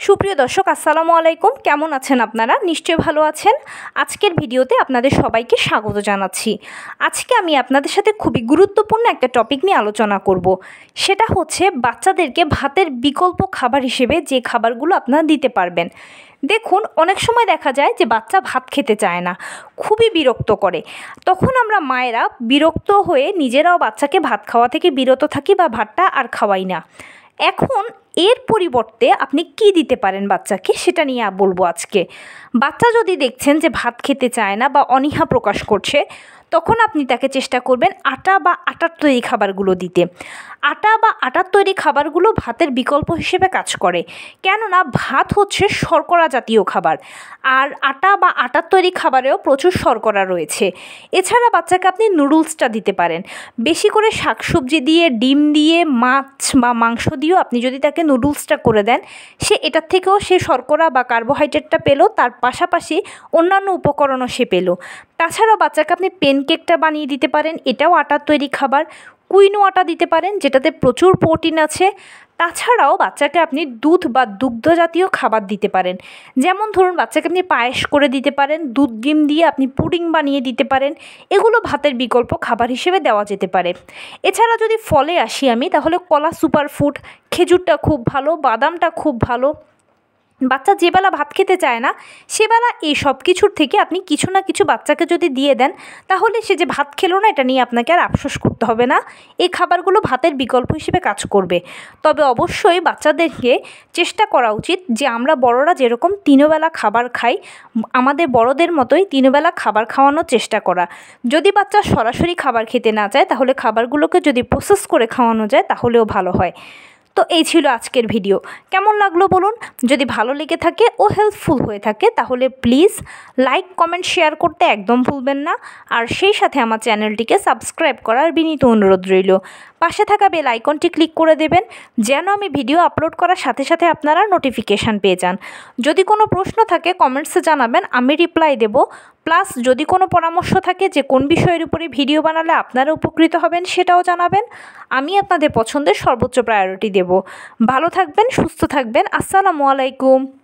সুপ্রিয় দর্শক আসসালামু আলাইকুম, কেমন আছেন আপনারা? নিশ্চয়ই ভালো আছেন। আজকের ভিডিওতে আপনাদের সবাইকে স্বাগত জানাচ্ছি। আজকে আমি আপনাদের সাথে খুবই গুরুত্বপূর্ণ একটা টপিক নিয়ে আলোচনা করব। সেটা হচ্ছে বাচ্চাদেরকে ভাতের বিকল্প খাবার হিসেবে যে খাবারগুলো আপনারা দিতে পারবেন। দেখুন, অনেক সময় দেখা যায় যে বাচ্চা ভাত খেতে চায় না, খুবই বিরক্ত করে। তখন আমরা মায়েরা বিরক্ত হয়ে নিজেরাও বাচ্চাকে ভাত খাওয়া থেকে বিরত থাকি বা ভাতটা আর খাওয়াই না। এখন এর পরিবর্তে আপনি কি দিতে পারেন বাচ্চাকে, সেটা নিয়ে বলবো আজকে। বাচ্চা যদি দেখছেন যে ভাত খেতে চায় না বা অনীহা প্রকাশ করছে, তখন আপনি তাকে চেষ্টা করবেন আটা বা আটার তৈরি খাবারগুলো দিতে। আটা বা আটার তৈরি খাবারগুলো ভাতের বিকল্প হিসেবে কাজ করে, কেননা ভাত হচ্ছে শর্করা জাতীয় খাবার, আর আটা বা আটার তৈরি খাবারেও প্রচুর শর্করা রয়েছে। এছাড়া বাচ্চাকে আপনি নুডলসটা দিতে পারেন। বেশি করে শাকসবজি দিয়ে, ডিম দিয়ে, মাছ বা মাংস দিয়েও আপনি যদি তাকে নুডলসটা করে দেন, সে এটার থেকেও সে শর্করা বা কার্বোহাইড্রেটটা পেলো, তার পাশাপাশি অন্যান্য উপকরণও সে পেলো। তাছাড়াও বাচ্চাকে আপনি প্যানকেকটা বানিয়ে দিতে পারেন, এটাও আটার তৈরি খাবার। কুইনো আটা দিতে পারেন, যেটাতে প্রচুর প্রোটিন আছে। তাছাড়াও বাচ্চাকে আপনি দুধ বা দুগ্ধ জাতীয় খাবার দিতে পারেন। যেমন ধরুন, বাচ্চাকে আপনি পায়েস করে দিতে পারেন, দুধ ডিম দিয়ে আপনি পুডিং বানিয়ে দিতে পারেন। এগুলো ভাতের বিকল্প খাবার হিসেবে দেওয়া যেতে পারে। এছাড়া যদি ফলে আসি আমি, তাহলে কলা সুপারফুড, খেজুরটা খুব ভালো, বাদামটা খুব ভালো। বাচ্চা যেবেলা ভাত খেতে চায় না, সেবেলা এই সব কিছুর থেকে আপনি কিছু না কিছু বাচ্চাকে যদি দিয়ে দেন, তাহলে সে যে ভাত খেলো না এটা নিয়ে আপনাকে আর আফসোস করতে হবে না। এই খাবারগুলো ভাতের বিকল্প হিসেবে কাজ করবে। তবে অবশ্যই বাচ্চাদেরকে চেষ্টা করা উচিত যে আমরা বড়রা যেরকম তিনবেলা খাবার খাই, আমাদের বড়দের মতোই তিনবেলা খাবার খাওয়ানোর চেষ্টা করা। যদি বাচ্চা সরাসরি খাবার খেতে না চায়, তাহলে খাবারগুলোকে যদি প্রসেস করে খাওয়ানো যায় তাহলেও ভালো হয়। তো এই ছিল আজকের ভিডিও। কেমন লাগলো বলুন? যদি ভালো লেগে থাকে ও হেল্পফুল হয়ে থাকে, তাহলে প্লিজ লাইক, কমেন্ট, শেয়ার করতে একদম ভুলবেন না। আর সেই সাথে আমার চ্যানেলটিকে সাবস্ক্রাইব করার বিনীত অনুরোধ রইল। পাশে থাকা বেল আইকনটি ক্লিক করে দেবেন, যেন আমি ভিডিও আপলোড করার সাথে সাথে আপনারা নোটিফিকেশান পেয়ে যান। যদি কোনো প্রশ্ন থাকে কমেন্টসে জানাবেন, আমি রিপ্লাই দেব। প্লাস যদি কোনো পরামর্শ থাকে যে কোন বিষয়ের উপরে ভিডিও বানালে আপনারা উপকৃত হবেন, সেটাও জানাবেন। আমি আপনাদের পছন্দের সর্বোচ্চ প্রায়োরিটি দেব। ভালো থাকবেন, সুস্থ থাকবেন। আসসালামু আলাইকুম।